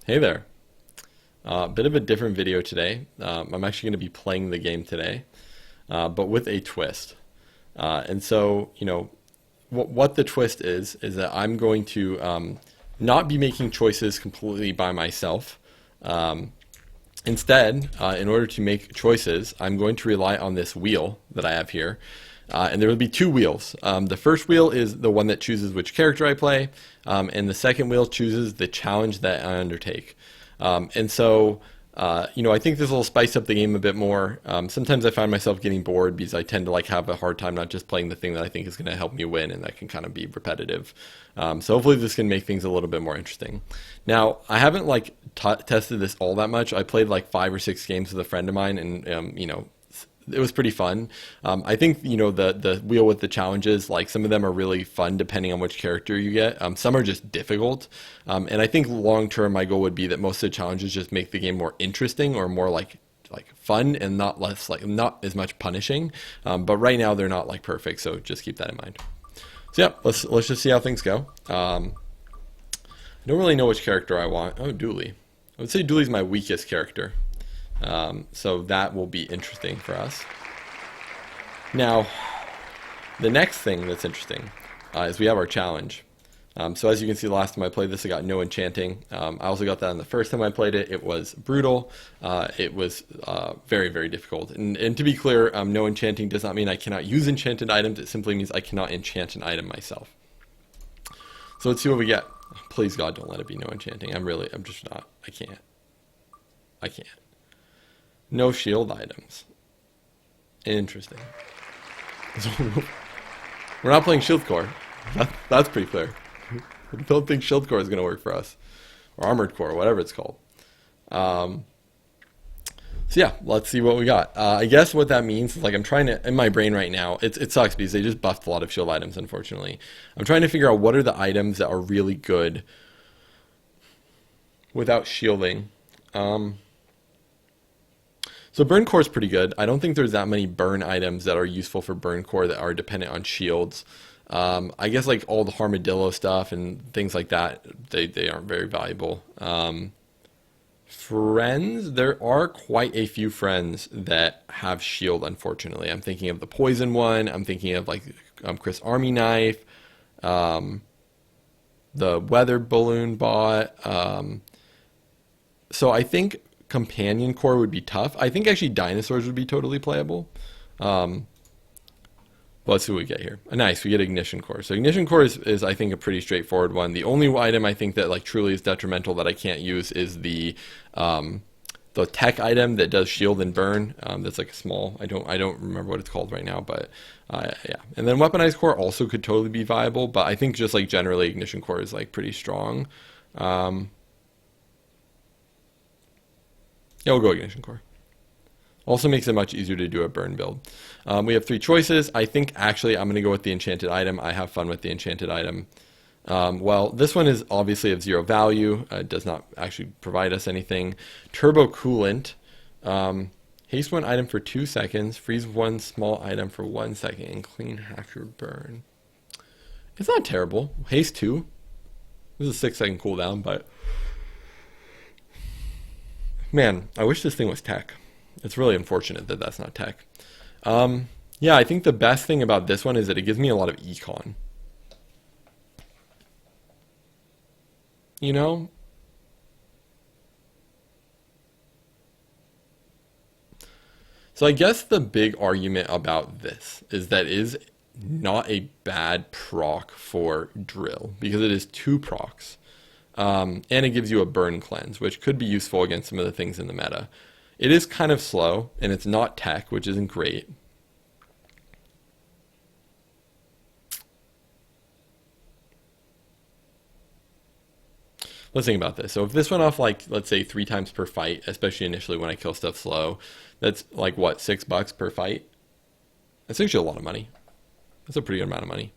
Hey there. Bit of a different video today. I'm actually going to be playing the game today, but with a twist. What the twist is that I'm going to not be making choices completely by myself. Um, Instead, in order to make choices, I'm going to rely on this wheel that I have here. And there will be two wheels. The first wheel is the one that chooses which character I play, and the second wheel chooses the challenge that I undertake. I think this will spice up the game a bit more. Sometimes I find myself getting bored because I tend to have a hard time not just playing the thing that I think is going to help me win, and that can kind of be repetitive. So hopefully this can make things a little bit more interesting. Now I haven't tested this all that much. I played like 5 or 6 games with a friend of mine, and it was pretty fun. I think the wheel with the challenges, like some of them are really fun depending on which character you get. Some are just difficult, and I think long term my goal would be that most of the challenges just make the game more interesting or more like fun and not as much punishing. But right now they're not perfect, so just keep that in mind. So yeah, let's just see how things go. I don't really know which character I want. Oh, Dooley. I would say Dooley's my weakest character. So that will be interesting for us. Now, the next thing that's interesting is we have our challenge. So as you can see, the last time I played this, I got no enchanting. I also got that on the first time I played it. It was brutal. It was very, very difficult. And to be clear, no enchanting does not mean I cannot use enchanted items. It simply means I cannot enchant an item myself. So let's see what we get. Please God, don't let it be no enchanting. I'm just not. I can't. I can't. No shield items. Interesting. So we're not playing shield core. That's pretty clear. I don't think shield core is going to work for us, or armored core, whatever it's called. So yeah, let's see what we got. I guess what that means is I'm trying to, in my brain right now, it sucks because they just buffed a lot of shield items, unfortunately. I'm trying to figure out what are the items that are really good without shielding. So burn core is pretty good. I don't think there's that many burn items that are useful for burn core that are dependent on shields. I guess all the armadillo stuff and things like that, they aren't very valuable. Friends, there are quite a few friends that have shield, unfortunately. I'm thinking of the poison one. I'm thinking of Chris Army Knife, the weather balloon bot. So I think companion core would be tough. I think actually dinosaurs would be totally playable. Let's see what we get here. Nice, we get ignition core. So ignition core is I think a pretty straightforward one. The only item I think that truly is detrimental that I can't use is the tech item that does shield and burn. That's a small. I don't remember what it's called right now, but yeah. And then weaponized core also could totally be viable, but I think just generally ignition core is pretty strong. Yeah, we'll go ignition core. Also makes it much easier to do a burn build. We have 3 choices. I think actually I'm going to go with the enchanted item. I have fun with the enchanted item. Well, this one is obviously of 0 value. It does not actually provide us anything. Turbo coolant. Haste 1 item for 2 seconds. Freeze 1 small item for 1 second. And clean half your burn. It's not terrible. Haste 2. This is a 6-second cooldown, but man, I wish this thing was tech. It's really unfortunate that that's not tech. Yeah, I think the best thing about this one is that it gives me a lot of econ. You know? So I guess the big argument about this is that it is not a bad proc for drill because it is 2 procs. And it gives you a burn cleanse, which could be useful against some of the things in the meta. It is kind of slow, and it's not tech, which isn't great. Let's think about this. So if this went off let's say 3 times per fight, especially initially when I kill stuff slow, that's what, $6 per fight? That's actually a lot of money. That's a pretty good amount of money.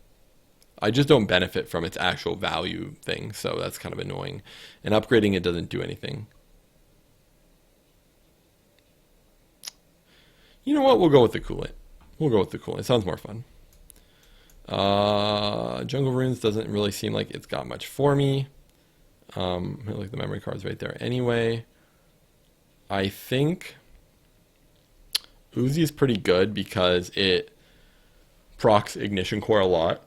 I just don't benefit from its actual value thing, so that's kind of annoying. And upgrading it doesn't do anything. You know what? We'll go with the coolant. It sounds more fun. Jungle Runes doesn't really seem like it's got much for me. Like the memory card's right there anyway. I think Uzi is pretty good because it procs Ignition Core a lot.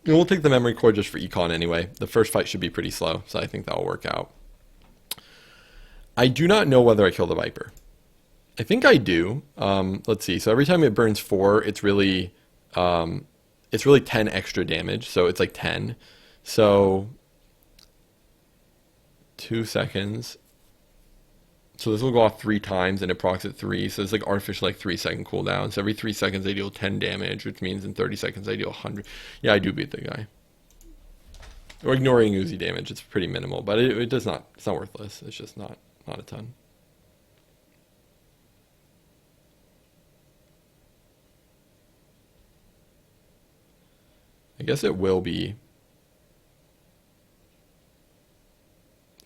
And we'll take the memory core just for econ anyway. The first fight should be pretty slow, so I think that'll work out. I do not know whether I kill the Viper. I think I do. Let's see. So every time it burns 4, it's really 10 extra damage. So it's like 10. So 2 seconds. So this will go off 3 times and it procs at 3. So it's like artificial like 3-second cooldown. So every 3 seconds I deal 10 damage, which means in 30 seconds I deal 100. Yeah, I do beat the guy. Or ignoring Uzi damage, it's pretty minimal, but it does not. It's not worthless. It's just not a ton. I guess it will be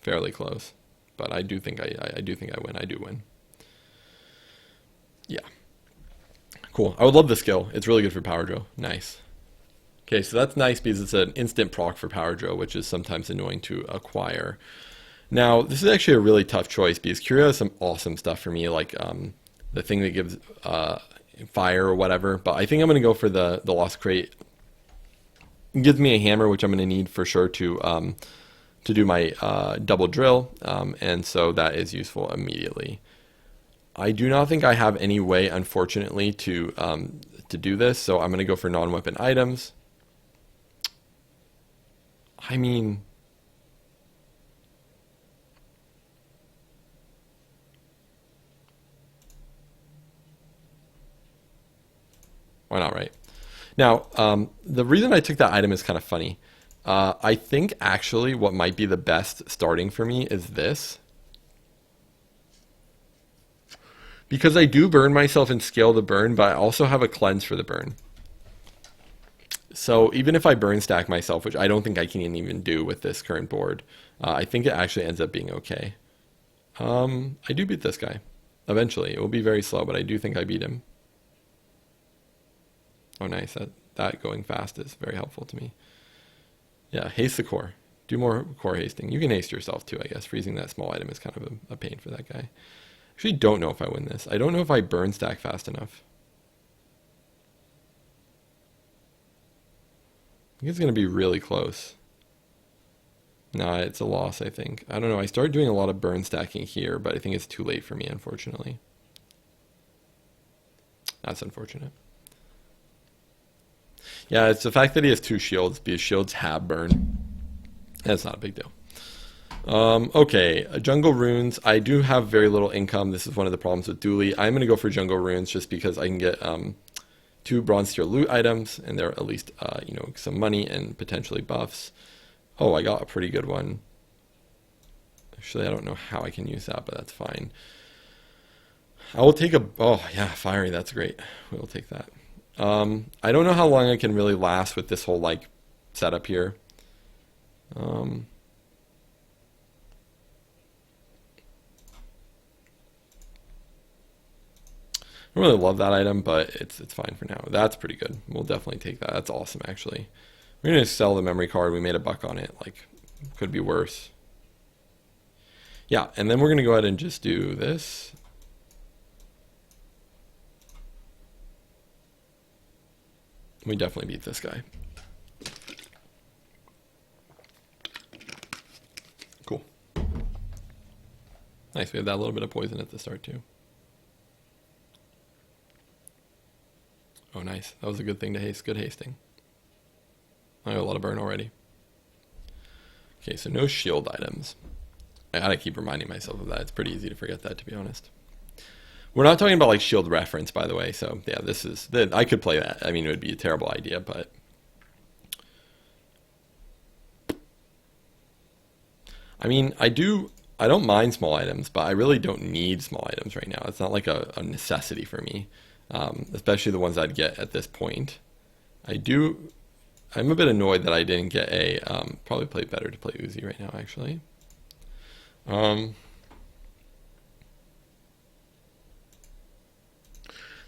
fairly close, but I do think I do think I win. I do win. Yeah. Cool. I would love the skill. It's really good for Power Drill. Nice. Okay, so that's nice because it's an instant proc for Power Drill, which is sometimes annoying to acquire. Now, this is actually a really tough choice because Curio has some awesome stuff for me, like the thing that gives fire or whatever. But I think I'm going to go for the Lost Crate. It gives me a hammer, which I'm going to need for sure to do my double drill, and so that is useful immediately. I do not think I have any way, unfortunately, to do this, so I'm going to go for non-weapon items. I mean, why not, right? Now, the reason I took that item is kind of funny. I think actually what might be the best starting for me is this. Because I do burn myself and scale the burn, but I also have a cleanse for the burn. So even if I burn stack myself, which I don't think I can even do with this current board, I think it actually ends up being okay. I do beat this guy. Eventually. It will be very slow, but I do think I beat him. Oh, nice. That going fast is very helpful to me. Yeah, haste the core. Do more core hasting. You can haste yourself too, I guess. Freezing that small item is kind of a pain for that guy. Actually, don't know if I win this. I don't know if I burn stack fast enough. I think it's going to be really close. Nah, it's a loss, I think. I don't know. I started doing a lot of burn stacking here, but I think it's too late for me, unfortunately. That's unfortunate. Yeah, it's the fact that he has 2 shields, because shields have burn. That's not a big deal. Okay, jungle runes. I do have very little income. This is one of the problems with Dooley. I'm going to go for jungle runes just because I can get 2 bronze tier loot items, and they're at least some money and potentially buffs. Oh, I got a pretty good one. Actually, I don't know how I can use that, but that's fine. I will take oh yeah, fiery. That's great. We'll take that. I don't know how long I can really last with this whole like setup here. I don't really love that item, but it's fine for now. That's pretty good. We'll definitely take that. That's awesome, actually. We're going to sell the memory card. We made a buck on it. Like, could be worse. Yeah, and then we're going to go ahead and just do this. We definitely beat this guy. Cool. Nice, we have that little bit of poison at the start too. Oh, nice. That was a good thing to haste. Good hasting. I have a lot of burn already. Okay, so no shield items. I gotta keep reminding myself of that. It's pretty easy to forget that, to be honest. We're not talking about like shield reference, by the way. So yeah, I could play that. I mean, it would be a terrible idea, but I mean, I don't mind small items, but I really don't need small items right now. It's not like a necessity for me, especially the ones I'd get at this point. I'm a bit annoyed that I didn't get probably play better to play Uzi right now, actually.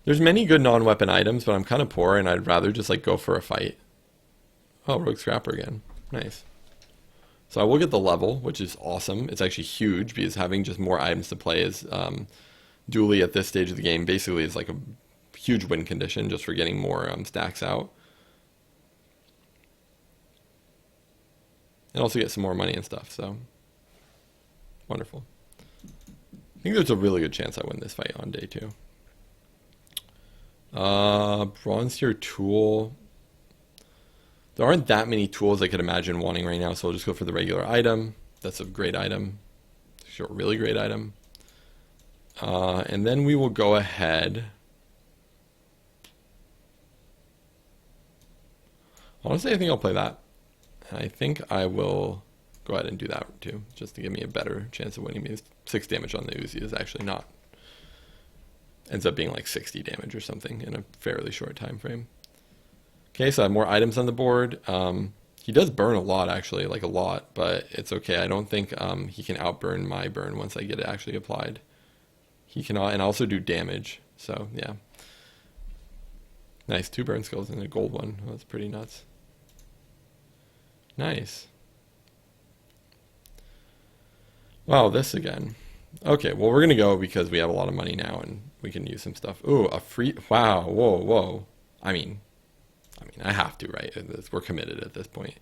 There's many good non-weapon items, but I'm kind of poor, and I'd rather just like go for a fight. Oh, Rogue Scrapper again. Nice. So I will get the level, which is awesome. It's actually huge because having just more items to play is dually at this stage of the game basically is like a huge win condition just for getting more stacks out. And also get some more money and stuff, so wonderful. I think there's a really good chance I win this fight on day 2. Bronze tier tool. There aren't that many tools I could imagine wanting right now, so I'll just go for the regular item. That's a great item. It's a really great item. And then we will go ahead. Honestly, I think I'll play that. And I think I will go ahead and do that too, just to give me a better chance of winning. Because 6 damage on the Uzi is actually not. Ends up being like 60 damage or something in a fairly short time frame. Okay, so I have more items on the board. He does burn a lot, actually, like a lot, but it's okay. I don't think he can outburn my burn once I get it actually applied. He cannot, and also do damage, so yeah. Nice, 2 burn skills and a gold one. That's pretty nuts. Nice. Wow, this again. Okay, well, we're going to go because we have a lot of money now and we can use some stuff. Ooh, a free... Wow, whoa. I mean, I have to, right? We're committed at this point.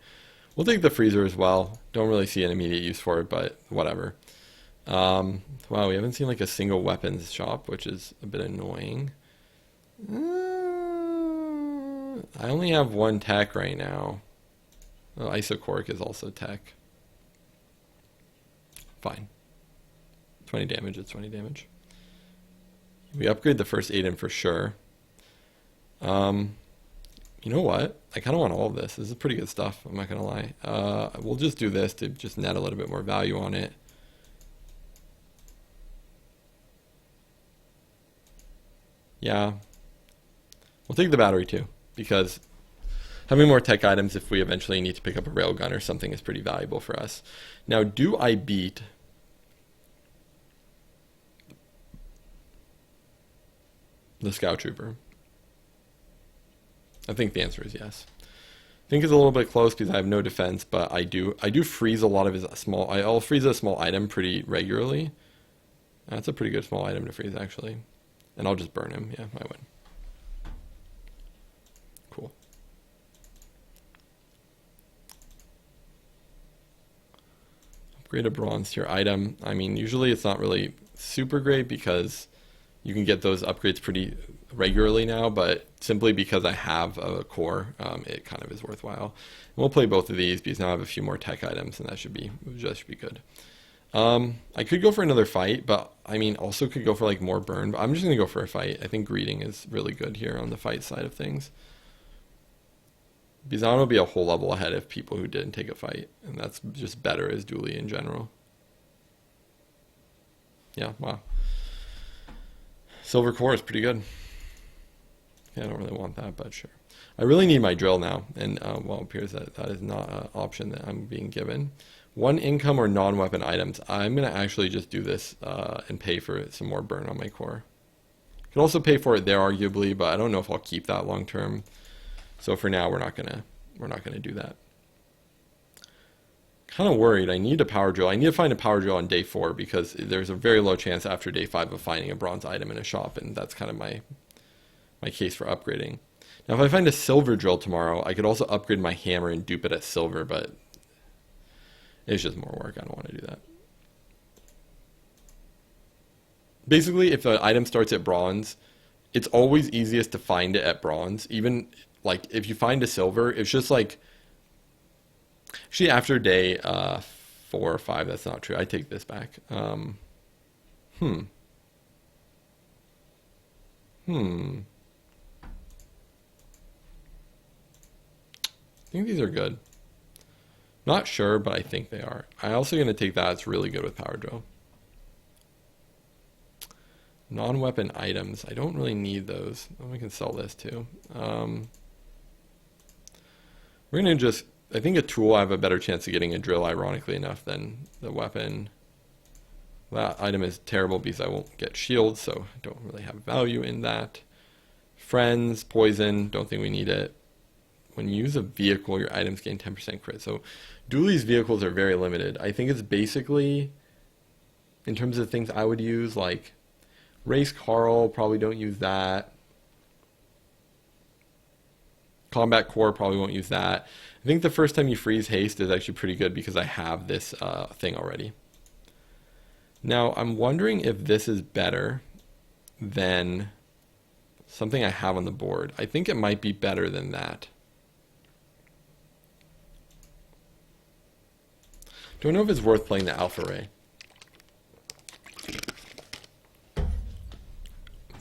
We'll take the freezer as well. Don't really see an immediate use for it, but whatever. Wow, we haven't seen like a single weapons shop, which is a bit annoying. I only have 1 tech right now. Oh, Isocork is also tech. Fine. 20 damage, it's 20 damage. We upgrade the first aid in for sure. You know what? I kind of want all of this. This is pretty good stuff, I'm not going to lie. We'll just do this to just net a little bit more value on it. Yeah. We'll take the battery too, because having more tech items if we eventually need to pick up a railgun or something is pretty valuable for us. Now, do I beat the Scout Trooper? I think the answer is yes. I think it's a little bit close because I have no defense, but I do freeze a lot of his small... I'll freeze a small item pretty regularly. That's a pretty good small item to freeze, actually. And I'll just burn him. Yeah, I win. Cool. Upgrade a bronze tier item. I mean, usually it's not really super great because you can get those upgrades pretty regularly now, but simply because I have a core, it kind of is worthwhile. And we'll play both of these because now I have a few more tech items, and that should be good. I could go for another fight, but I mean, also could go for like more burn, but I'm just gonna go for a fight. I think greeting is really good here on the fight side of things. Bazaar will be a whole level ahead of people who didn't take a fight, and that's just better as dually in general. Yeah, wow. Silver core is pretty good. Yeah, I don't really want that, but sure. I really need my drill now, and well, it appears that that is not an option that I'm being given. 1 income or non-weapon items. I'm going to actually just do this and pay for some more burn on my core. Could also pay for it there, arguably, but I don't know if I'll keep that long term. So for now, we're not gonna do that. Kind of worried. I need a power drill. I need to find a power drill on day 4 because there's a very low chance after day 5 of finding a bronze item in a shop, and that's kind of my case for upgrading. Now, if I find a silver drill tomorrow, I could also upgrade my hammer and dupe it at silver, but it's just more work. I don't want to do that. Basically, if the item starts at bronze, it's always easiest to find it at bronze. Even like if you find a silver, it's just like, actually after day 4 or 5, that's not true. I take this back. I think these are good. Not sure, but I think they are. I'm also going to take that. It's really good with power drill. Non-weapon items. I don't really need those. We can sell this too. We're going to just... I think a tool I have a better chance of getting a drill, ironically enough, than the weapon. That item is terrible because I won't get shields, so I don't really have value in that. Friends, poison, don't think we need it. When you use a vehicle, your items gain 10% crit. So Dooley's vehicles are very limited. I think it's basically, in terms of things I would use, like Race Carl, probably don't use that. Combat Core, probably won't use that. I think the first time you freeze haste is actually pretty good because I have this thing already. Now, I'm wondering if this is better than something I have on the board. I think it might be better than that. Don't know if it's worth playing the Alpha Ray.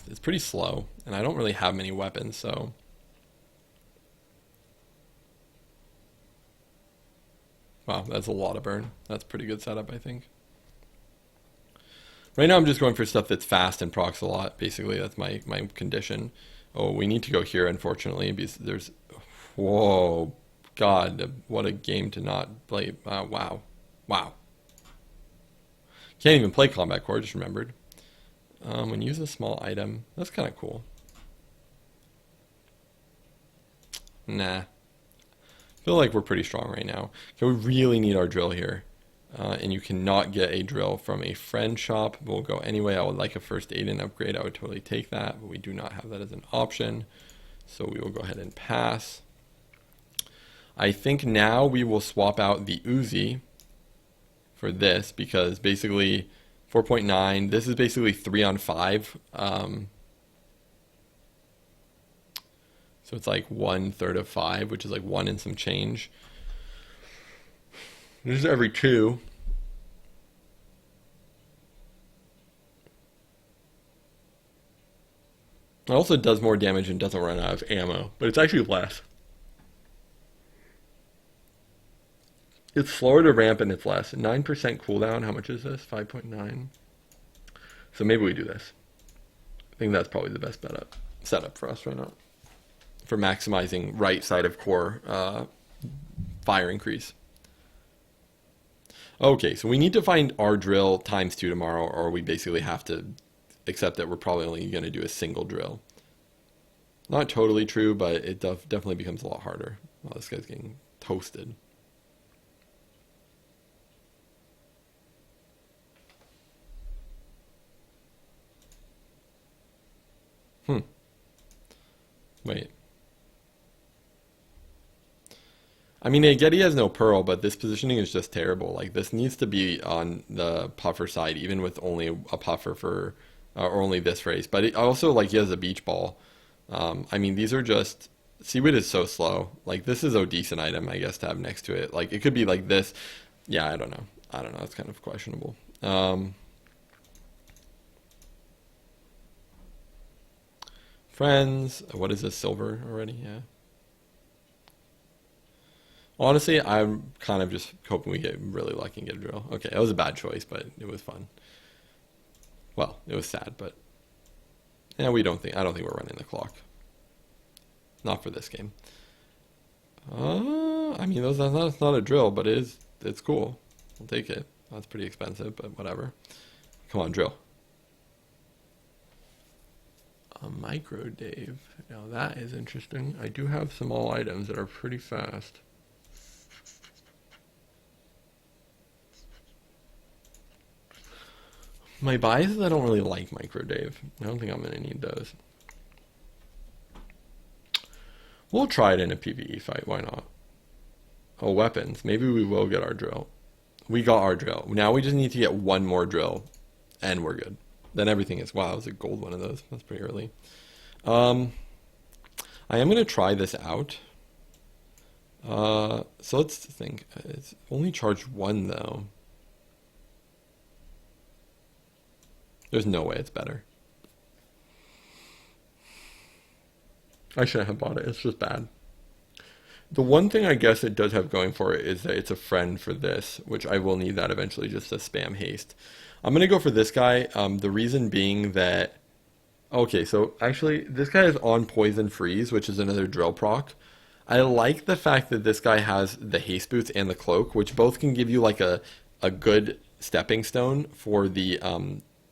It's pretty slow, and I don't really have many weapons, so... Wow, that's a lot of burn. That's a pretty good setup, I think. Right now I'm just going for stuff that's fast and procs a lot, basically. That's my condition. Oh, we need to go here, unfortunately, because there's... Whoa. God, what a game to not play. Wow. Wow. Can't even play Combat Core, just remembered. When you use a small item, that's kind of cool. Nah. I feel like we're pretty strong right now. Okay, we really need our drill here. And you cannot get a drill from a friend shop. We'll go anyway. I would like a first aid and upgrade. I would totally take that, but we do not have that as an option. So we will go ahead and pass. I think now we will swap out the Uzi for this because basically 4.9, this is basically 3 on 5. So it's like 1/3 of 5, which is like 1 and some change. This is every 2. It also does more damage and doesn't run out of ammo, but it's actually less. It's slower to ramp and it's less. 9% cooldown, how much is this? 5.9. So maybe we do this. I think that's probably the best setup for us right now. For maximizing right side of core fire increase. Okay, so we need to find our drill ×2 tomorrow, or we basically have to accept that we're probably only going to do a single drill. Not totally true, but it definitely becomes a lot harder. Oh, this guy's getting toasted. Wait. I mean, Getty has no pearl, but this positioning is just terrible. Like, this needs to be on the puffer side, even with only a puffer for, or only this race. But it also, like, he has a beach ball. I mean, these are just, Seaweed is so slow. Like, this is a decent item, I guess, to have next to it. Like, it could be like this. Yeah, I don't know. It's kind of questionable. Friends, what is this, silver already? Yeah. Honestly, I'm kind of just hoping we get really lucky and get a drill. Okay, that was a bad choice, but it was fun. Well, it was sad, but yeah, I don't think we're running the clock. Not for this game. I mean, that's not a drill, but it's cool. I'll take it. That's pretty expensive, but whatever. Come on, drill. A micro Dave. Now that is interesting. I do have some all items that are pretty fast. My bias is I don't really like micro Dave. I don't think I'm going to need those. We'll try it in a PvE fight. Why not? Oh, weapons. Maybe we will get our drill. We got our drill. Now we just need to get one more drill, and we're good. Then everything is... Wow, it was a gold one of those. That's pretty early. I am going to try this out. So let's think. It's only charged 1, though. There's no way it's better. I shouldn't have bought it. It's just bad. The one thing I guess it does have going for it is that it's a friend for this, which I will need that eventually just to spam haste. I'm going to go for this guy. The reason being that... Okay, so actually, this guy is on Poison Freeze, which is another drill proc. I like the fact that this guy has the haste boots and the cloak, which both can give you like a good stepping stone for the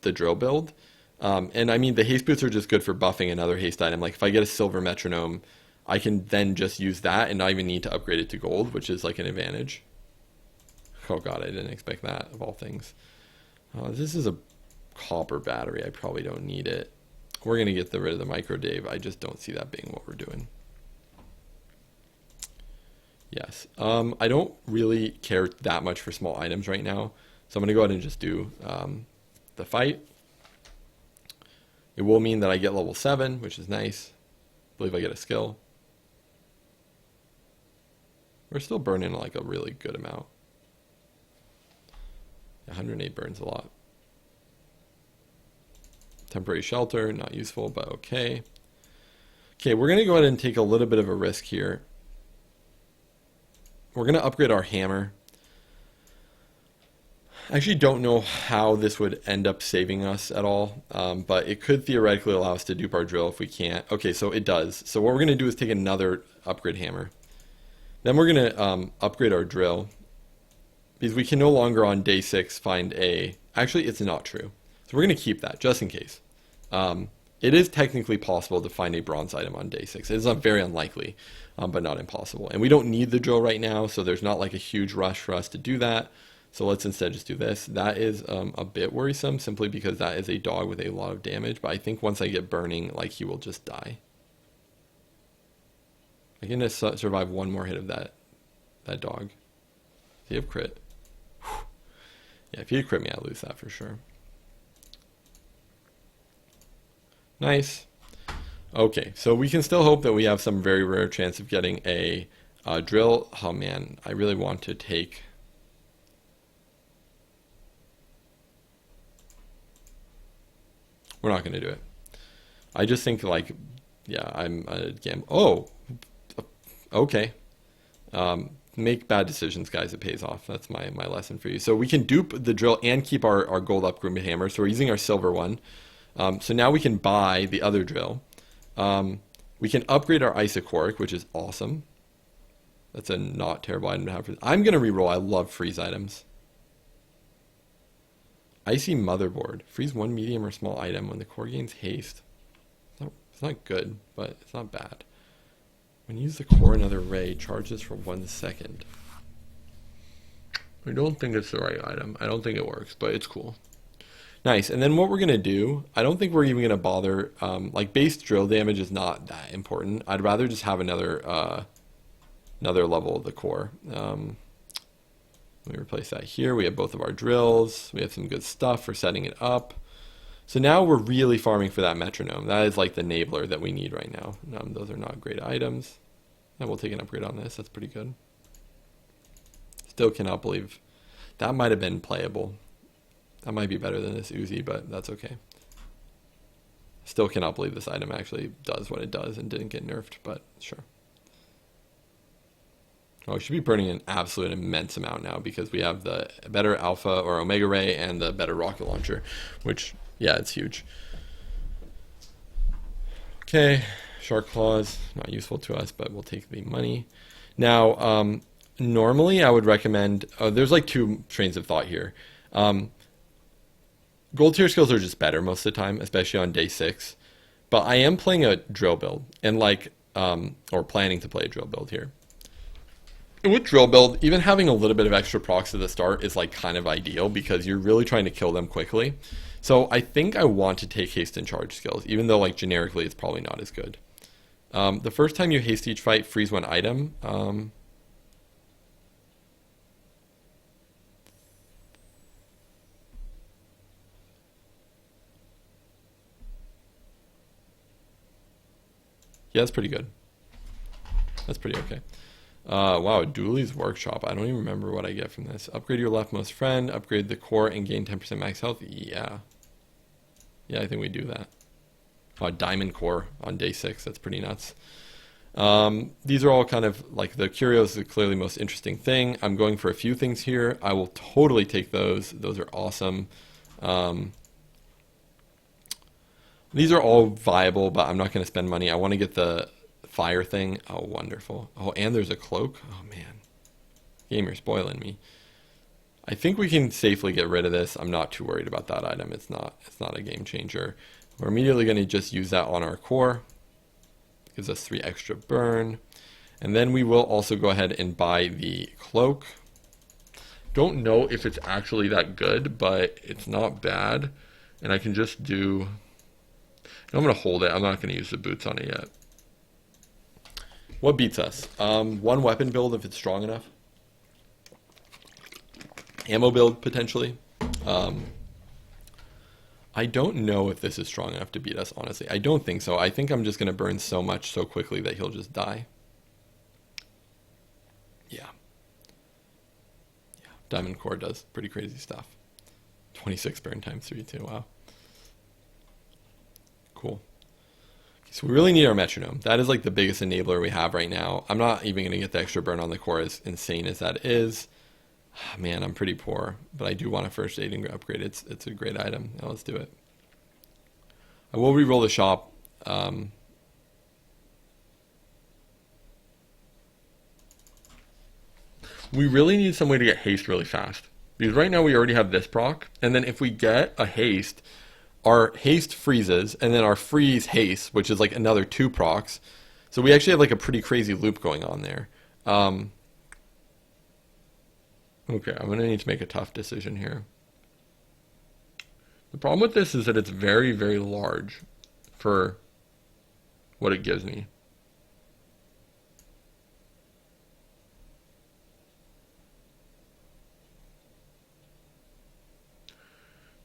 drill build. And I mean, the haste boots are just good for buffing another haste item. Like if I get a silver metronome, I can then just use that and not even need to upgrade it to gold, which is like an advantage. Oh god, I didn't expect that, of all things. This is a copper battery. I probably don't need it. We're going to get rid of the micro Dave. I just don't see that being what we're doing. Yes. I don't really care that much for small items right now. So I'm going to go ahead and just do the fight. It will mean that I get level 7, which is nice. I believe I get a skill. We're still burning like a really good amount. 108 burns a lot. Temporary shelter, not useful, but okay. Okay, we're going to go ahead and take a little bit of a risk here. We're going to upgrade our hammer. I actually don't know how this would end up saving us at all, but it could theoretically allow us to dupe our drill if we can't. Okay, so it does. So what we're going to do is take another upgrade hammer. Then we're going to upgrade our drill, because we can no longer on day 6 find a... Actually, it's not true. So we're going to keep that, just in case. It is technically possible to find a bronze item on day 6. It's not very unlikely, but not impossible. And we don't need the drill right now, so there's not like a huge rush for us to do that. So let's instead just do this. That is a bit worrisome, simply because that is a dog with a lot of damage. But I think once I get burning, like, he will just die. I can just survive one more hit of that dog. Does he have crit? Whew. Yeah, if he had crit me, I'd lose that for sure. Nice. Okay, so we can still hope that we have some very rare chance of getting a drill. Oh man, I really want to take... We're not going to do it. I just think, like, yeah, I'm a gamble. Oh, okay. Make bad decisions, guys. It pays off. That's my lesson for you. So we can dupe the drill and keep our gold upgrade hammer. So we're using our silver one. So now we can buy the other drill. We can upgrade our isocoric, which is awesome. That's a not terrible item to have. I'm going to reroll. I love freeze items. Icy motherboard. Freeze one medium or small item when the core gains haste. It's not good, but it's not bad. When you use the core, another ray charges for 1 second. I don't think it's the right item. I don't think it works, but it's cool. Nice. And then what we're going to do, I don't think we're even going to bother, like base drill damage is not that important. I'd rather just have another level of the core. Let me replace that here. We have both of our drills. We have some good stuff for setting it up. So now we're really farming for that metronome. That is like the enabler that we need right now. Those are not great items. And we'll take an upgrade on this. That's pretty good. Still cannot believe that might have been playable. That might be better than this Uzi, but that's okay. Still cannot believe this item actually does what it does and didn't get nerfed, but sure. Oh, we should be burning an absolute immense amount now because we have the better alpha or omega ray and the better rocket launcher, which, yeah, it's huge. Okay, shark claws, not useful to us, but we'll take the money. Now, normally I would recommend, there's like 2 trains of thought here. Gold tier skills are just better most of the time, especially on day 6. But I am playing a drill build and like, or planning to play a drill build here. With drill build, even having a little bit of extra procs at the start is like kind of ideal because you're really trying to kill them quickly. So I think I want to take haste and charge skills, even though like generically it's probably not as good. The first time you haste each fight, freeze one item. Yeah, that's pretty good. That's pretty okay. Wow, Dooley's Workshop. I don't even remember what I get from this. Upgrade your leftmost friend, upgrade the core, and gain 10% max health. Yeah. Yeah, I think we do that. Diamond core on day 6. That's pretty nuts. These are all kind of like the curios is clearly most interesting thing. I'm going for a few things here. I will totally take those. Those are awesome. These are all viable, but I'm not going to spend money. I want to get the fire thing. Oh, wonderful. Oh, and there's a cloak. Oh man, game, you're spoiling me. I think we can safely get rid of this. I'm not too worried about that item. It's not a game changer. We're immediately going to just use that on our core. Gives us 3 extra burn. And then we will also go ahead and buy the cloak. Don't know if it's actually that good, but it's not bad. And I can just do... I'm going to hold it. I'm not going to use the boots on it yet. What beats us? One weapon build if it's strong enough. Ammo build, potentially. I don't know if this is strong enough to beat us, honestly. I don't think so. I think I'm just going to burn so much so quickly that he'll just die. Yeah. Yeah. Diamond Core does pretty crazy stuff. 26 burn times 3 too. Wow. Cool. So we really need our metronome. That is like the biggest enabler we have right now. I'm not even going to get the extra burn on the core, as insane as that is. Man, I'm pretty poor, but I do want a first aid upgrade. It's a great item. Now let's do it. I will re-roll the shop. We really need some way to get haste really fast. Because right now we already have this proc, and then if we get a haste, our haste freezes, and then our freeze haste, which is like another 2 procs. So we actually have like a pretty crazy loop going on there. Okay, I'm going to need to make a tough decision here. The problem with this is that it's very, very large for what it gives me.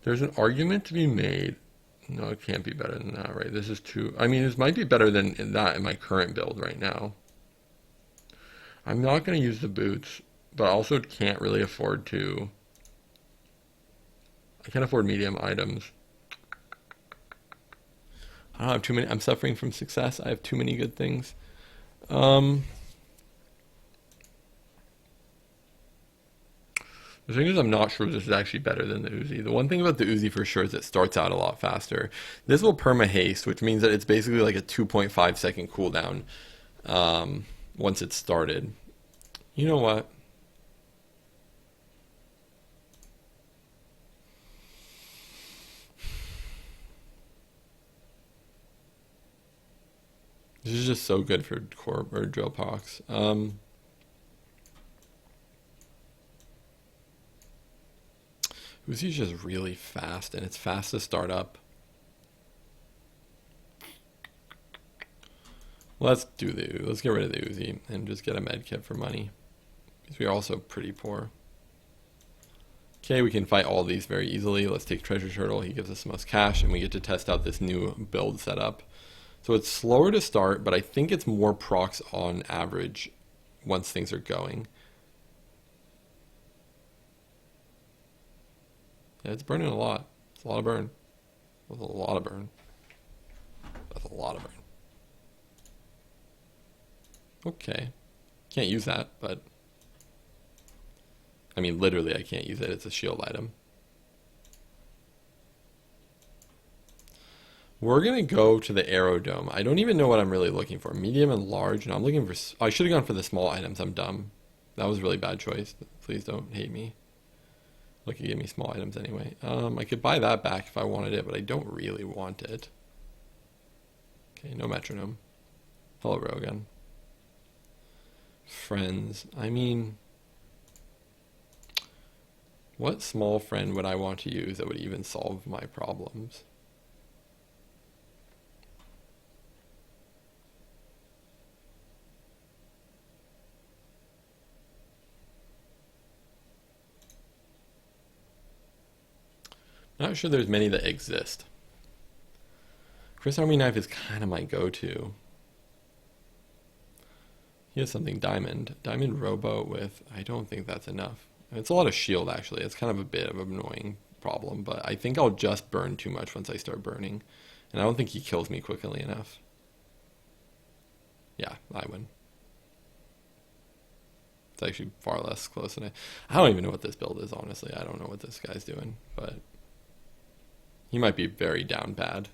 There's an argument to be made. No, it can't be better than that, right? This is too... I mean, this might be better than that in my current build right now. I'm not going to use the boots, but I also can't really afford to... I can't afford medium items. I don't have too many... I'm suffering from success. I have too many good things. The thing is, I'm not sure this is actually better than the Uzi. The one thing about the Uzi for sure is it starts out a lot faster. This will perma haste, which means that it's basically like a 2.5 second cooldown once it's started. You know what? This is just so good for core or drill pox. Uzi's just really fast, and it's fast to start up. Let's get rid of the Uzi and just get a med kit for money, because we are also pretty poor. Okay, we can fight all these very easily. Let's take Treasure Turtle. He gives us the most cash, and we get to test out this new build setup. So it's slower to start, but I think it's more procs on average once things are going. Yeah, it's burning a lot. It's a lot of burn. That's a lot of burn. That's a lot of burn. Okay. Can't use that, but... I mean, literally, I can't use it. It's a shield item. We're going to go to the Aerodome. I don't even know what I'm really looking for. Medium and large. No, I'm looking for... I should have gone for the small items. I'm dumb. That was a really bad choice. Please don't hate me. Look, you give me small items anyway. I could buy that back if I wanted it, but I don't really want it. Okay, no metronome. Hello, Rogan. Friends. I mean... What small friend would I want to use that would even solve my problems? Not sure there's many that exist. Chris Army Knife is kind of my go-to. He has something diamond. Diamond rowboat with... I don't think that's enough. It's a lot of shield, actually. It's kind of a bit of an annoying problem, but I think I'll just burn too much once I start burning. And I don't think he kills me quickly enough. Yeah, I win. It's actually far less close than I don't even know what this build is, honestly. I don't know what this guy's doing, but... He might be very down bad.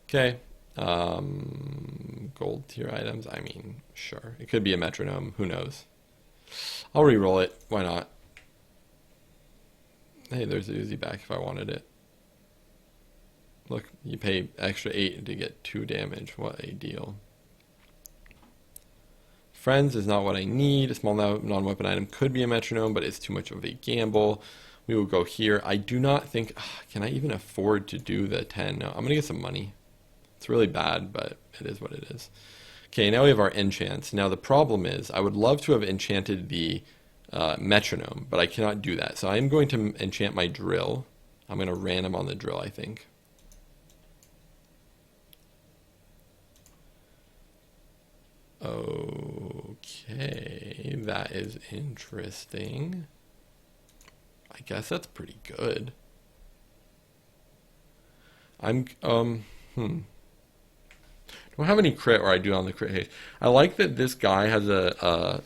Okay. Gold tier items. I mean, sure. It could be a metronome. Who knows? I'll re-roll it. Why not? Hey, there's the Uzi back if I wanted it. Look, you pay extra 8 to get 2 damage. What a deal. Friends is not what I need. A small non-weapon item could be a metronome, but it's too much of a gamble. We will go here. I do not think... can I even afford to do the 10? No, I'm going to get some money. It's really bad, but it is what it is. Okay, now we have our enchants. Now the problem is, I would love to have enchanted the metronome, but I cannot do that. So I'm going to enchant my drill. I'm going to random on the drill, I think. Okay, that is interesting. I guess that's pretty good. Do I have any crit or I do on the crit haste? I like that this guy has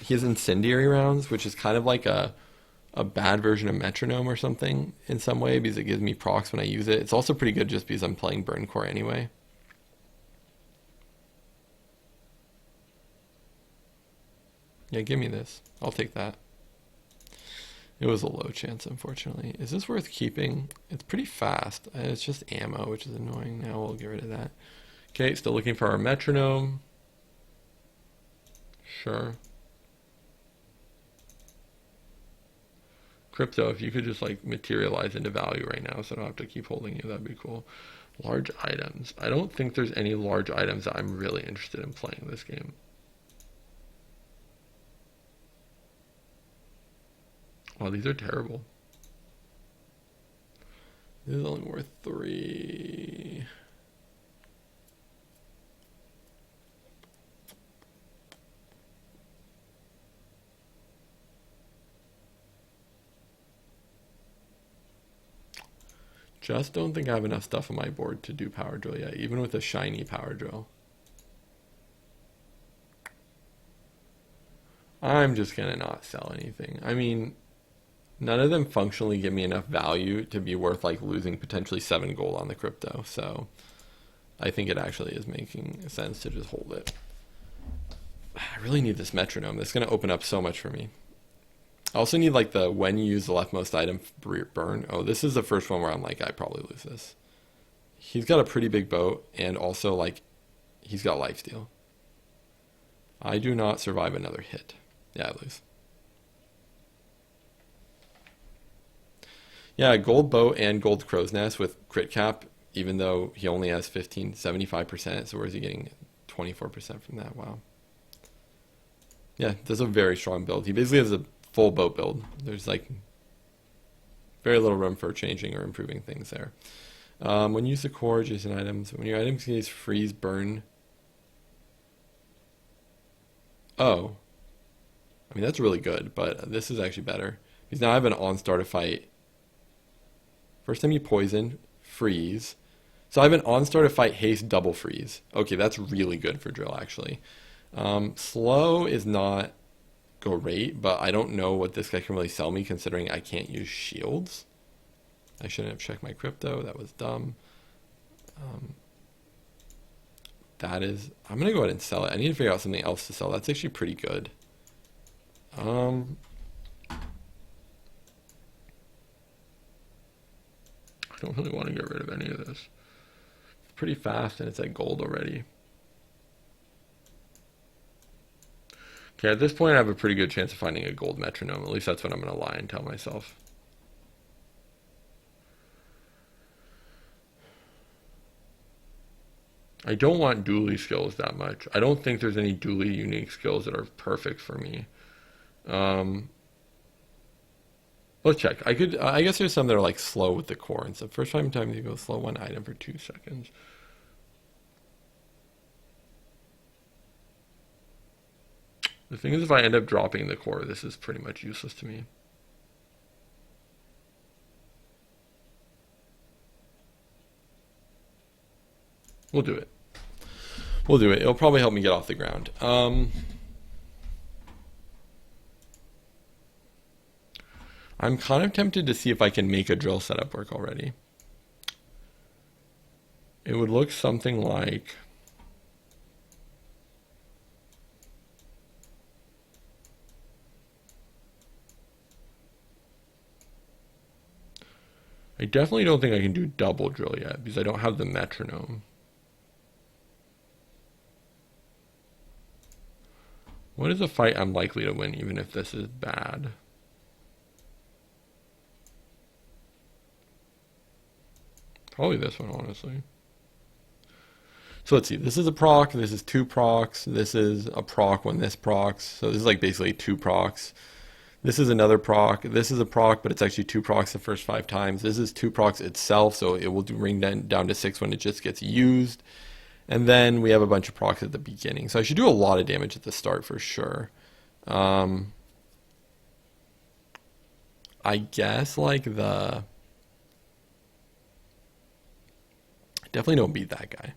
he has incendiary rounds, which is kind of like a bad version of metronome or something in some way because it gives me procs when I use it. It's also pretty good just because I'm playing burn core anyway. Yeah, give me this. I'll take that. It was a low chance, unfortunately. Is this worth keeping? It's pretty fast. It's just ammo, which is annoying. Now we'll get rid of that. Okay, still looking for our metronome. Sure. Crypto, if you could just like materialize into value right now so I don't have to keep holding you, that'd be cool. Large items. I don't think there's any large items that I'm really interested in playing this game. Wow, these are terrible. This is only worth 3. Just don't think I have enough stuff on my board to do power drill yet, even with a shiny power drill. I'm just gonna not sell anything. I mean, none of them functionally give me enough value to be worth like losing potentially 7 gold on the crypto. So I think it actually is making sense to just hold it. I really need this metronome. That's going to open up so much for me. I also need like the when you use the leftmost item burn. Oh, this is the first one where I'm like, I probably lose this. He's got a pretty big boat and also like he's got lifesteal. I do not survive another hit. Yeah, I lose. Yeah, gold boat and gold crow's nest with crit cap, even though he only has 75%. So where's he getting 24% from that? Wow. Yeah, that's a very strong build. He basically has a full boat build. There's like very little room for changing or improving things there. When you use the core adjacent items, when your items can use freeze, burn. Oh. I mean, that's really good, but this is actually better. Because now I have an on-start of fight. First time you poison, freeze. So I have an on-start of fight, haste, double freeze. Okay, that's really good for drill, actually. Slow is not great, but I don't know what this guy can really sell me considering I can't use shields. I shouldn't have checked my crypto. That was dumb. I'm going to go ahead and sell it. I need to figure out something else to sell. That's actually pretty good. I don't really want to get rid of any of this. It's pretty fast and it's at gold already. Okay, at this point I have a pretty good chance of finding a gold metronome. At least that's what I'm going to lie and tell myself. I don't want dually skills that much. I don't think there's any dually unique skills that are perfect for me. Let's check. I guess there's some that are like slow with the core and stuff. First time you go slow one item for 2 seconds. The thing is, if I end up dropping the core, this is pretty much useless to me. We'll do it. We'll do it. It'll probably help me get off the ground. I'm kind of tempted to see if I can make a drill setup work already. It would look something like... I definitely don't think I can do double drill yet because I don't have the metronome. What is a fight I'm likely to win even if this is bad? Probably this one, honestly. So let's see, this is a proc, this is two procs, this is a proc when this procs, so this is like basically two procs. This is another proc, this is a proc, but it's actually two procs the first 5 times. This is two procs itself, so it will ring down to 6 when it just gets used. And then we have a bunch of procs at the beginning. So I should do a lot of damage at the start for sure. I guess like I definitely don't beat that guy.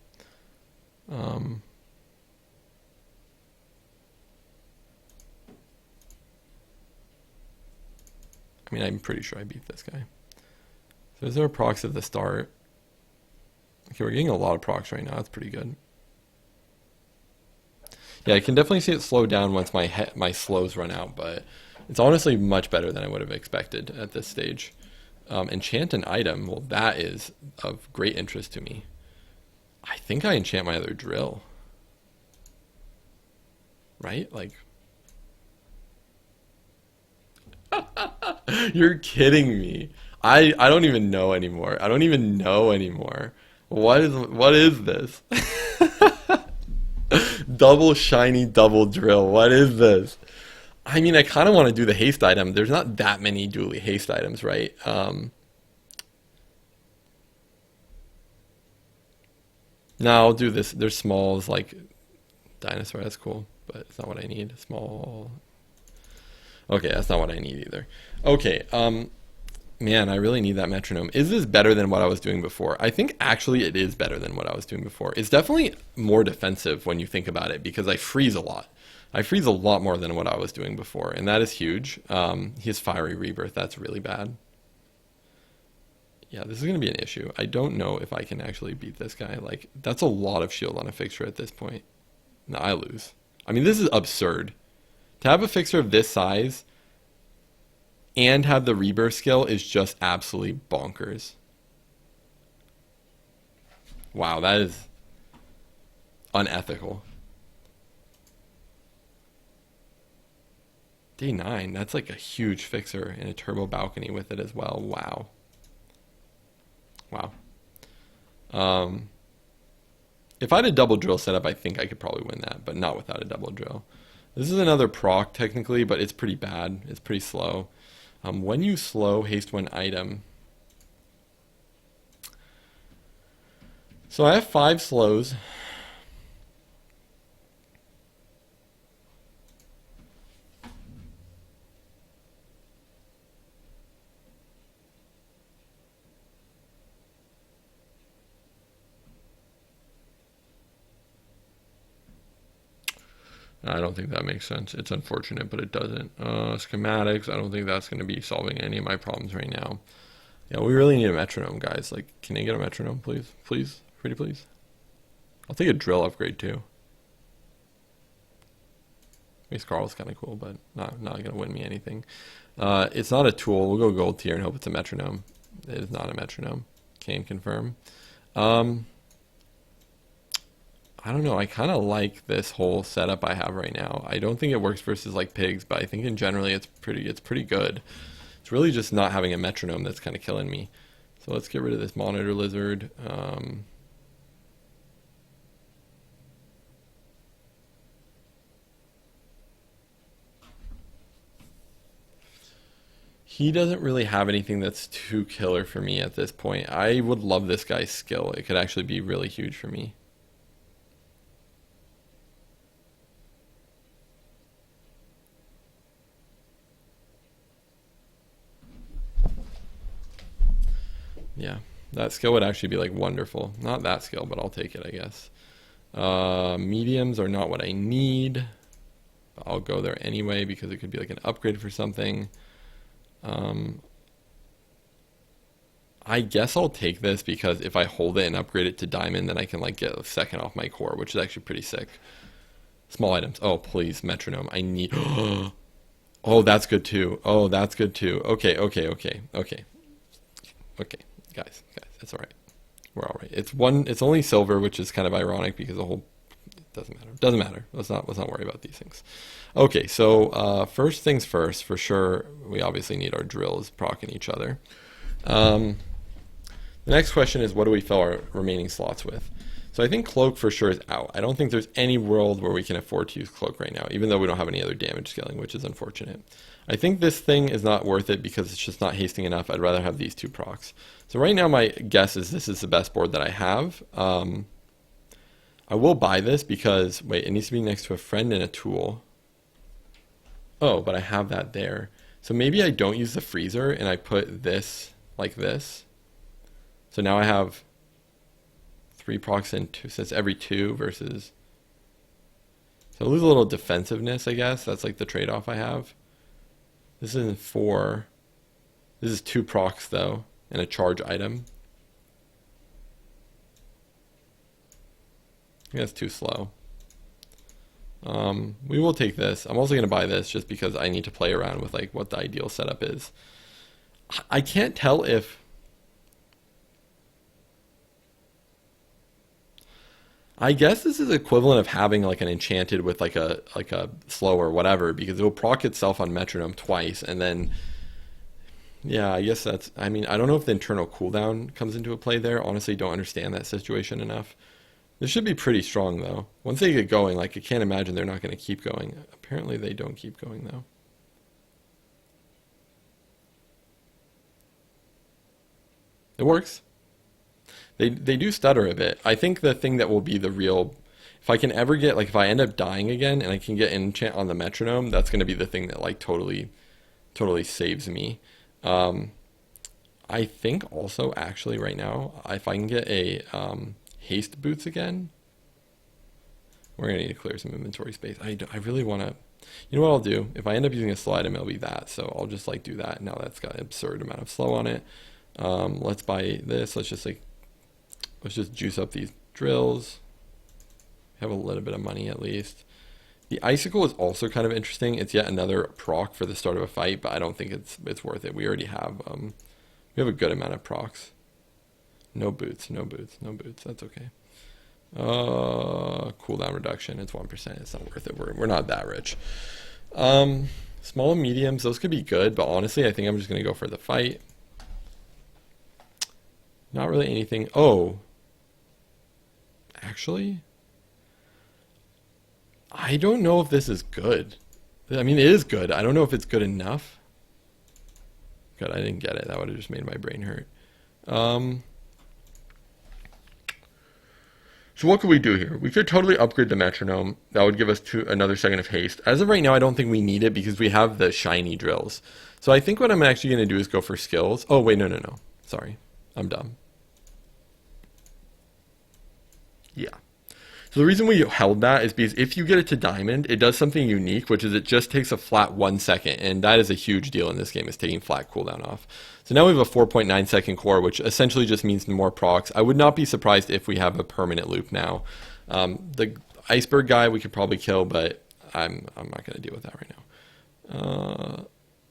I mean, I'm pretty sure I beat this guy. So is there procs at the start? Okay, we're getting a lot of procs right now. That's pretty good. Yeah, I can definitely see it slow down once my slows run out, but it's honestly much better than I would have expected at this stage. Enchant an item. Well, that is of great interest to me. I think I enchant my other drill. Right? Like... You're kidding me. I don't even know anymore. I don't even know anymore. What is this? Double shiny double drill. What is this? I mean, I kind of want to do the haste item. There's not that many dually haste items, right? No, I'll do this. There's smalls like dinosaur. That's cool, but it's not what I need. Small. Okay, that's not what I need either. Okay, man, I really need that metronome. Is this better than what I was doing before? I think actually it is better than what I was doing before. It's definitely more defensive when you think about it because I freeze a lot. I freeze a lot more than what I was doing before, and that is huge. He has Fiery Rebirth. That's really bad. Yeah, this is going to be an issue. I don't know if I can actually beat this guy. Like, that's a lot of shield on a fixture at this point. No, I lose. I mean, this is absurd. To have a fixture of this size and have the rebirth skill is just absolutely bonkers. Wow, that is unethical. Day 9, that's like a huge fixer and a turbo balcony with it as well. Wow. Wow. If I had a double drill setup, I think I could probably win that, but not without a double drill. This is another proc technically, but it's pretty bad. It's pretty slow. When you slow haste one item. So I have 5 slows. I don't think that makes sense. It's unfortunate, but it doesn't. Schematics, I don't think that's going to be solving any of my problems right now. Yeah, we really need a metronome, guys. Like, can I get a metronome, please? Please? Pretty please? I'll take a drill upgrade, too. Mace Carl's kind of cool, but not going to win me anything. It's not a tool. We'll go gold tier and hope it's a metronome. It is not a metronome. Can confirm. I don't know. I kind of like this whole setup I have right now. I don't think it works versus like pigs, but I think in generally it's pretty good. It's really just not having a metronome that's kind of killing me. So let's get rid of this monitor lizard. He doesn't really have anything that's too killer for me at this point. I would love this guy's skill. It could actually be really huge for me. Yeah, that skill would actually be like wonderful. Not that skill, but I'll take it, I guess. Mediums are not what I need. But I'll go there anyway because it could be like an upgrade for something. I guess I'll take this because if I hold it and upgrade it to diamond, then I can like get a second off my core, which is actually pretty sick. Small items. Oh, please, metronome. I need... Oh, that's good too. Oh, that's good too. Okay. it's all right. We're all right. It's only silver, which is kind of ironic because the whole it doesn't matter. Doesn't matter. Let's not worry about these things. Okay, so first things first, for sure, we obviously need our drills proccing each other. The next question is, what do we fill our remaining slots with? So I think Cloak for sure is out. I don't think there's any world where we can afford to use Cloak right now, even though we don't have any other damage scaling, which is unfortunate. I think this thing is not worth it because it's just not hasting enough. I'd rather have these two procs. So right now my guess is this is the best board that I have. I will buy this because, wait, it needs to be next to a friend and a tool. Oh, but I have that there. So maybe I don't use the freezer and I put this like this. So now I have 3 procs and 2, so it's every 2 versus... So I lose a little defensiveness, I guess. That's like the trade-off I have. This isn't 4. This is 2 procs though, and a charge item. I think that's too slow. We will take this. I'm also going to buy this just because I need to play around with like what the ideal setup is. I can't tell if... I guess this is equivalent of having like an enchanted with like a slow or whatever, because it will proc itself on metronome twice, and then yeah, I guess that's... I mean, I don't know if the internal cooldown comes into a play there. Honestly, don't understand that situation enough. This should be pretty strong though. Once they get going, like I can't imagine they're not going to keep going. Apparently they don't keep going though. It works. They do stutter a bit. I think the thing that will be the real, if I can ever get, like if I end up dying again and I can get enchant on the metronome, that's going to be the thing that like totally saves me. I think also actually right now, if I can get a haste boots again, we're going to need to clear some inventory space. I really want to, you know what I'll do? If I end up using a slow item, it'll be that. So I'll just like do that. Now that's got an absurd amount of slow on it. Let's buy this. Let's just juice up these drills. Have a little bit of money at least. The icicle is also kind of interesting. It's yet another proc for the start of a fight, but I don't think it's worth it. We already have we have a good amount of procs. No boots. That's okay. Cooldown reduction. It's 1%. It's not worth it. We're not that rich. Small and mediums, those could be good, but honestly, I think I'm just gonna go for the fight. Not really anything. Oh, actually, I don't know if this is good. I mean, it is good. I don't know if it's good enough. Good, I didn't get it. That would have just made my brain hurt. So what could we do here? We could totally upgrade the metronome. That would give us another second of haste. As of right now, I don't think we need it because we have the shiny drills. So I think what I'm actually going to do is go for skills. Oh, wait, no. Sorry. I'm dumb. Yeah. So the reason we held that is because if you get it to diamond, it does something unique, which is it just takes a flat 1 second. And that is a huge deal in this game, is taking flat cooldown off. So now we have a 4.9 second core, which essentially just means more procs. I would not be surprised if we have a permanent loop now. The iceberg guy we could probably kill, but I'm not going to deal with that right now.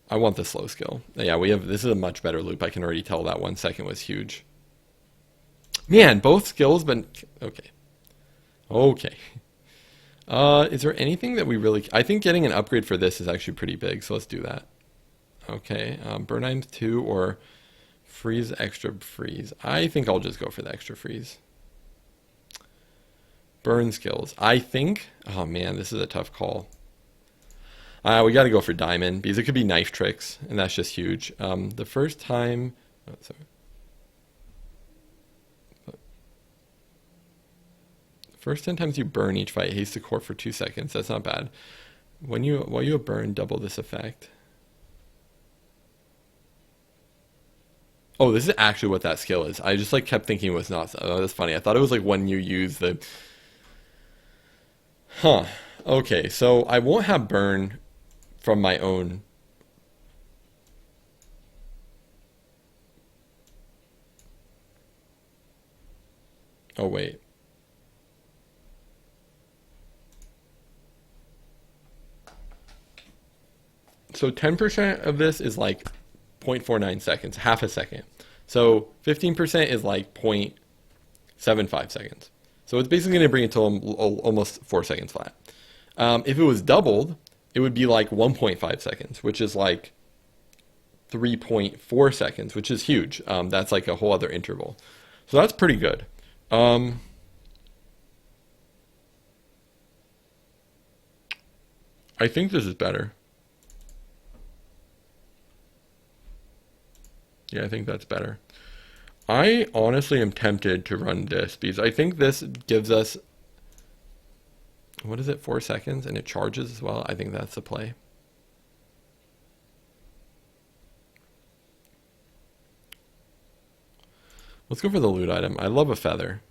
I want the slow skill. Yeah, this is a much better loop. I can already tell that 1 second was huge. Man, both skills, but okay. Is there anything that we really... I think getting an upgrade for this is actually pretty big, so let's do that. Okay, burn items 2 or freeze extra freeze. I think I'll just go for the extra freeze. Burn skills. I think... Oh man, this is a tough call. We got to go for diamond because it could be knife tricks, and that's just huge. The first time... Oh, sorry. First 10 times you burn each fight, haste the core for 2 seconds. That's not bad. While you burn, double this effect. Oh, this is actually what that skill is. I just like kept thinking it was not. Oh, that's funny. I thought it was like when you use the... Huh. Okay, so I won't have burn from my own... Oh, wait. So 10% of this is like 0.49 seconds, half a second. So 15% is like 0.75 seconds. So it's basically going to bring it to almost 4 seconds flat. If it was doubled, it would be like 1.5 seconds, which is like 3.4 seconds, which is huge. That's like a whole other interval. So that's pretty good. I think this is better. Yeah, I think that's better. I honestly am tempted to run this because I think this gives us, what is it, 4 seconds, and it charges as well. I think that's the play. Let's go for the loot item. I love a feather.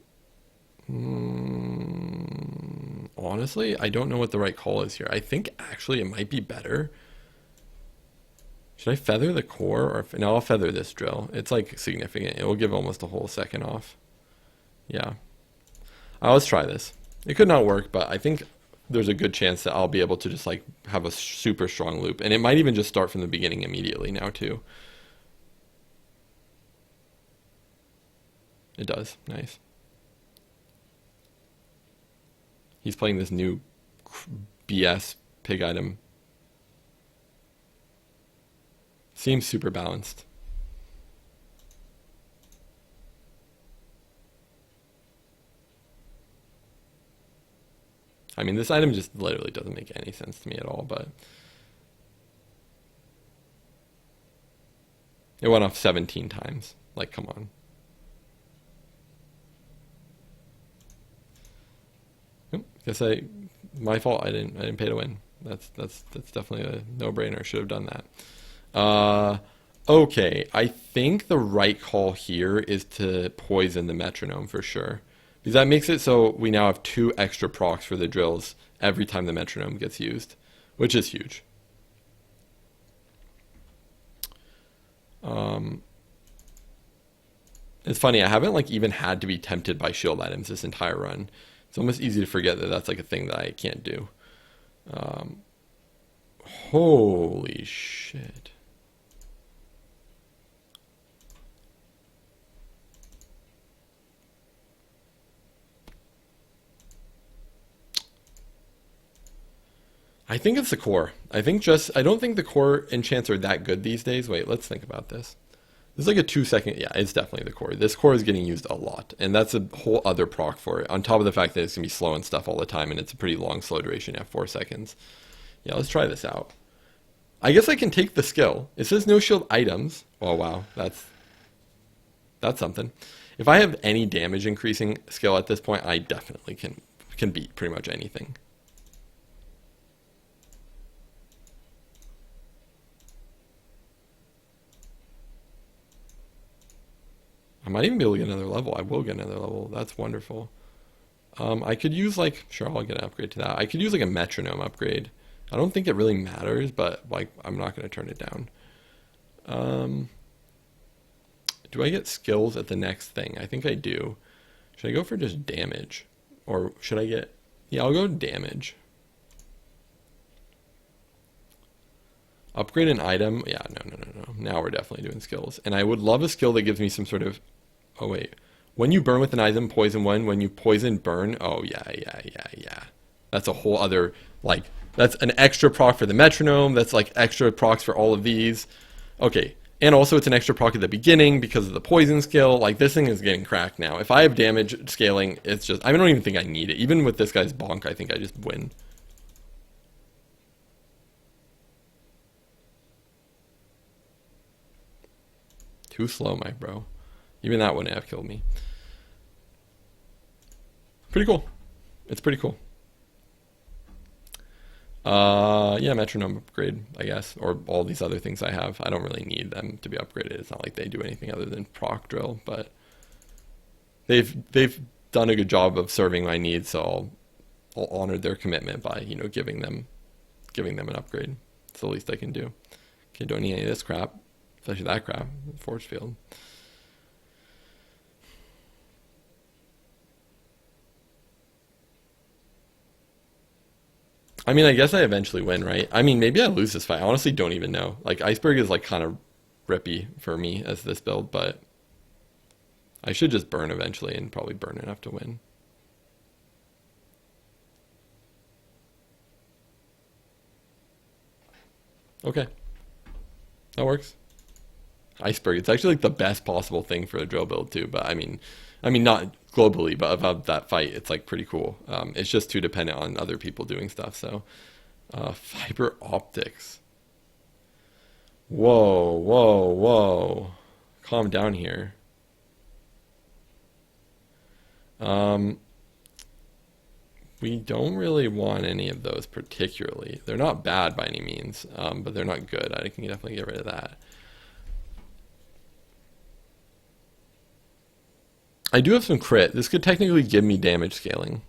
Honestly, I don't know what the right call is here. I think actually it might be better. Should I feather the core or no? I'll feather this drill. It's like significant. It will give almost a whole second off. Yeah. Let's try this. It could not work, but I think there's a good chance that I'll be able to just like have a super strong loop, and it might even just start from the beginning immediately now too. It does. Nice. He's playing this new BS pig item. Seems super balanced. I mean, this item just literally doesn't make any sense to me at all, but it went off 17 times. Like, come on. Guess my fault. I didn't pay to win. That's definitely a no-brainer. Should have done that. Okay, I think the right call here is to poison the metronome for sure, because that makes it so we now have 2 extra procs for the drills every time the metronome gets used, which is huge. It's funny, I haven't like even had to be tempted by shield items this entire run. It's almost easy to forget that that's like a thing that I can't do. Holy shit. I think it's the core. I don't think the core enchants are that good these days. Wait, let's think about this. This is like a 2-second, yeah, it's definitely the core. This core is getting used a lot, and that's a whole other proc for it, on top of the fact that it's going to be slow and stuff all the time, and it's a pretty long slow duration at 4 seconds. Yeah, let's try this out. I guess I can take the skill. It says no shield items. Oh, wow, that's something. If I have any damage increasing skill at this point, I definitely can beat pretty much anything. I might even be able to get another level. I will get another level. That's wonderful. I could use like, sure, I'll get an upgrade to that. I could use like a metronome upgrade. I don't think it really matters, but like, I'm not going to turn it down. Do I get skills at the next thing? I think I do. Should I go for just damage? Or should I get, yeah, I'll go damage. Upgrade an item. Yeah, no. Now we're definitely doing skills. And I would love a skill that gives me some sort of, oh wait, when you burn with an item, poison one. When you poison, burn. Oh yeah. That's a whole other, like, that's an extra proc for the metronome. That's like extra procs for all of these. Okay, and also it's an extra proc at the beginning because of the poison skill. Like, this thing is getting cracked now. If I have damage scaling, it's just, I don't even think I need it. Even with this guy's bonk, I think I just win. Too slow, my bro. Even that wouldn't have killed me. Pretty cool. It's pretty cool. Yeah, metronome upgrade, I guess, or all these other things I have. I don't really need them to be upgraded. It's not like they do anything other than proc drill, but they've done a good job of serving my needs, so I'll honor their commitment by, you know, giving them an upgrade. It's the least I can do. Okay, don't need any of this crap. Especially that crap, force field. I mean, I guess I eventually win, right? I mean, maybe I lose this fight. I honestly don't even know. Like, Iceberg is like kind of rippy for me as this build, but I should just burn eventually and probably burn enough to win. Okay, that works. Iceberg. It's actually like the best possible thing for a drill build too. But I mean not globally, but about that fight, it's like pretty cool. It's just too dependent on other people doing stuff. So, fiber optics. Whoa, whoa, whoa. Calm down here. Um, we don't really want any of those particularly. They're not bad by any means, but they're not good. I can definitely get rid of that. I do have some crit. This could technically give me damage scaling.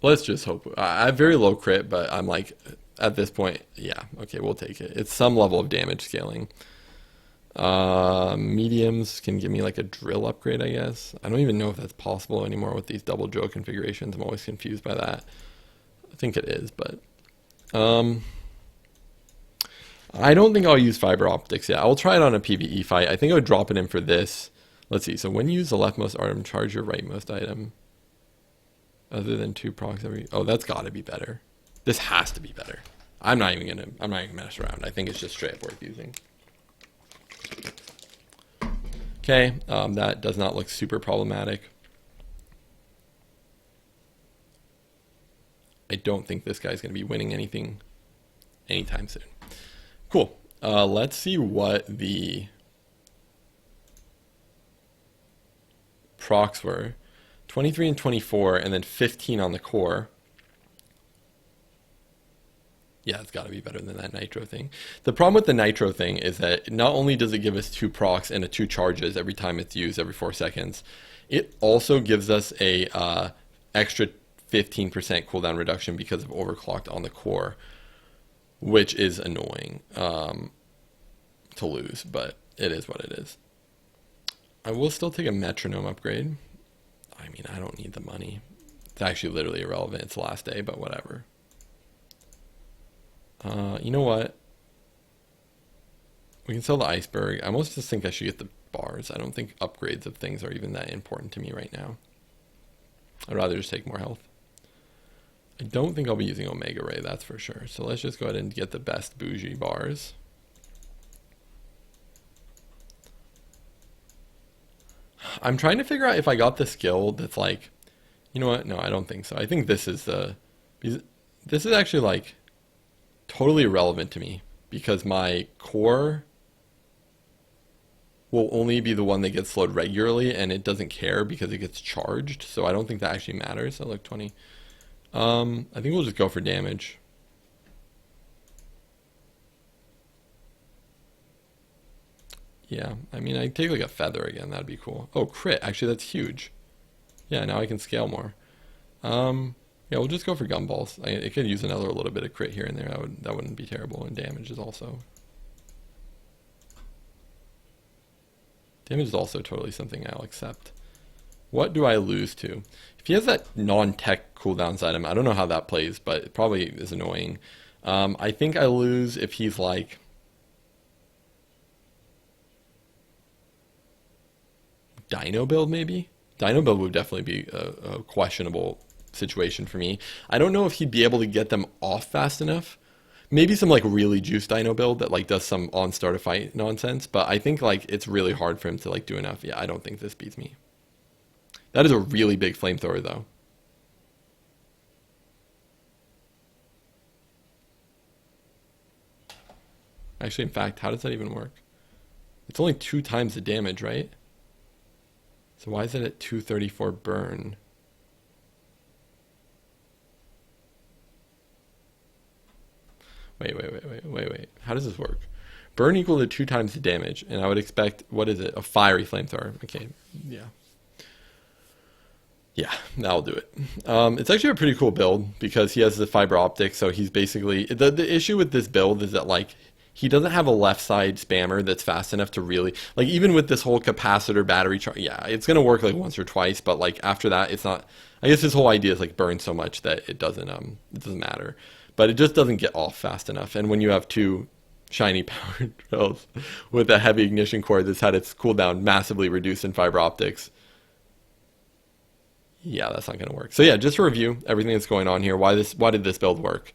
Let's just hope. I have very low crit, but I'm like, at this point, yeah, okay, we'll take it. It's some level of damage scaling. Mediums can give me like a drill upgrade, I guess. I don't even know if that's possible anymore with these double drill configurations. I'm always confused by that. I think it is, but um, I don't think I'll use fiber optics yet. I'll try it on a PvE fight. I think I would drop it in for this. Let's see. So when you use the leftmost item, charge your rightmost item. Other than 2 procs every... Oh, that's got to be better. This has to be better. I'm not even gonna mess around. I think it's just straight up worth using. Okay, that does not look super problematic. I don't think this guy's gonna be winning anything anytime soon. Cool. Let's see what the procs were. 23 and 24, and then 15 on the core. Yeah, it's got to be better than that nitro thing. The problem with the nitro thing is that not only does it give us 2 procs and 2 charges every time it's used every 4 seconds, it also gives us a extra 15% cooldown reduction because of overclocked on the core, which is annoying to lose, but it is what it is. I will still take a metronome upgrade. I mean, I don't need the money. It's actually literally irrelevant. It's the last day, but whatever. You know what? We can sell the iceberg. I almost just think I should get the bars. I don't think upgrades of things are even that important to me right now. I'd rather just take more health. I don't think I'll be using Omega Ray, that's for sure. So let's just go ahead and get the best bougie bars. I'm trying to figure out if I got the skill that's like, you know what? No, I don't think so. I think this is this is actually like totally irrelevant to me because my core will only be the one that gets slowed regularly and it doesn't care because it gets charged. So I don't think that actually matters. So look, 20. I think we'll just go for damage. Yeah, I mean, I take like a feather again. That'd be cool. Oh, crit. Actually, that's huge. Yeah, now I can scale more. Yeah, we'll just go for gumballs. It could use another little bit of crit here and there. That wouldn't be terrible. And damage is also totally something I'll accept. What do I lose to? If he has that non-tech cooldowns item, I don't know how that plays, but it probably is annoying. I think I lose if he's like Dino build, maybe? Dino build would definitely be a questionable situation for me. I don't know if he'd be able to get them off fast enough. Maybe some like really juiced Dino build that like does some on start a fight nonsense, but I think like it's really hard for him to like do enough. Yeah, I don't think this beats me. That is a really big flamethrower though. Actually, in fact, how does that even work? It's only 2 times the damage, right? So why is it at 234 burn? Wait. How does this work? Burn equal to 2 times the damage, and I would expect, what is it? A fiery flamethrower. Okay, yeah. Yeah, that'll do it. It's actually a pretty cool build because he has the fiber optic, so he's basically... The issue with this build is that, like, he doesn't have a left side spammer that's fast enough to really, like, even with this whole capacitor battery charge, yeah, it's gonna work like once or twice, but like after that, it's not. I guess his whole idea is like burn so much that it doesn't matter, but it just doesn't get off fast enough. And when you have two shiny power drills with a heavy ignition core that's had its cooldown massively reduced in fiber optics, yeah, that's not going to work. So yeah, just to review everything that's going on here, why did this build work?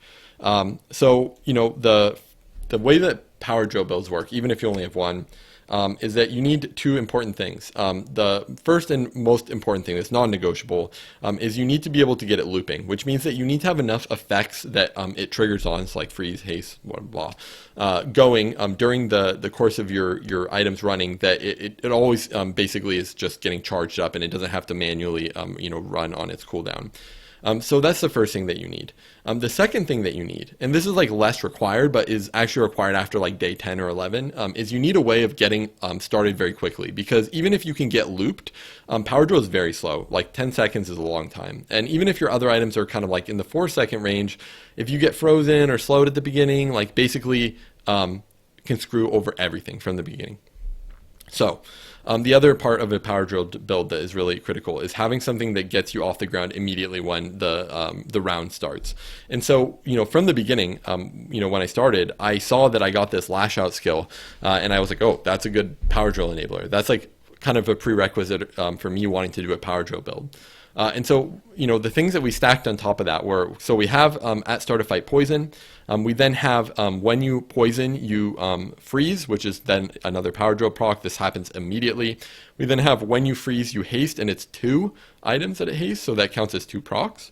So the way that power drill builds work, even if you only have one, is that you need two important things. The first and most important thing that's non-negotiable is you need to be able to get it looping, which means that you need to have enough effects that it triggers on, so like freeze, haste, blah, blah, going during the course of your items running, that it always basically is just getting charged up, and it doesn't have to manually run on its cooldown. So that's the first thing that you need. The second thing that you need, and this is like less required, but is actually required after like day 10 or 11, is you need a way of getting started very quickly. Because even if you can get looped, power drill is very slow. Like 10 seconds is a long time. And even if your other items are kind of like in the 4-second range, if you get frozen or slowed at the beginning, like basically can screw over everything from the beginning. So the other part of a power drill build that is really critical is having something that gets you off the ground immediately when the round starts. And so, from the beginning, when I started, I saw that I got this lash out skill, and I was like, oh, that's a good power drill enabler. That's like kind of a prerequisite for me wanting to do a power drill build. And so, the things that we stacked on top of that were, so we have at start of fight poison. We then have when you poison, you freeze, which is then another power drill proc. This happens immediately. We then have when you freeze, you haste, and it's 2 items that it haste, so that counts as 2 procs.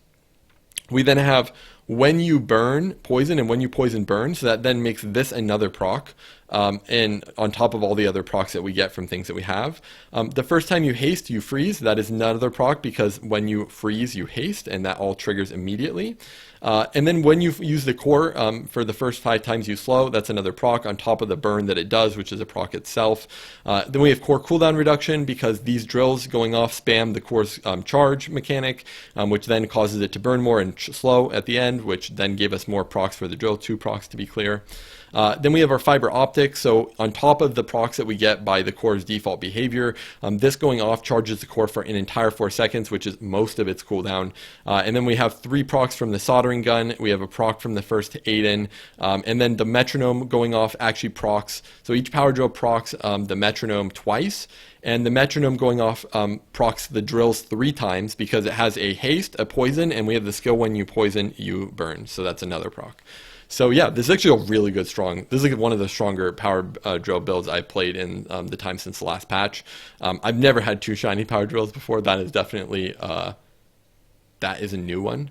We then have when you burn poison and when you poison burn, so that then makes this another proc, and on top of all the other procs that we get from things that we have. The first time you haste, you freeze. That is another proc because when you freeze, you haste, and that all triggers immediately. And then when you use the core for the first 5 times you slow, that's another proc on top of the burn that it does, which is a proc itself. Then we have core cooldown reduction because these drills going off spam the core's charge mechanic, which then causes it to burn more and slow at the end, which then gave us more procs for the drill, 2 procs to be clear. Then we have our fiber optics. So on top of the procs that we get by the core's default behavior, this going off charges the core for an entire 4 seconds, which is most of its cooldown. And then we have 3 procs from the soldering gun. We have a proc from the first Aiden. And then the metronome going off actually procs. So each power drill procs the metronome twice. And the metronome going off procs the drills 3 times because it has a haste, a poison, and we have the skill when you poison, you burn. So that's another proc. So yeah, this is actually a really good this is like one of the stronger power drill builds I've played in the time since the last patch. I've never had 2 shiny power drills before. That is definitely, that is a new one.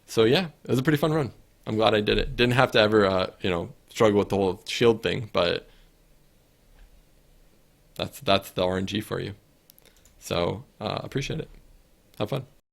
So yeah, it was a pretty fun run. I'm glad I did it. Didn't have to ever, struggle with the whole shield thing, but that's the RNG for you. So appreciate it. Have fun.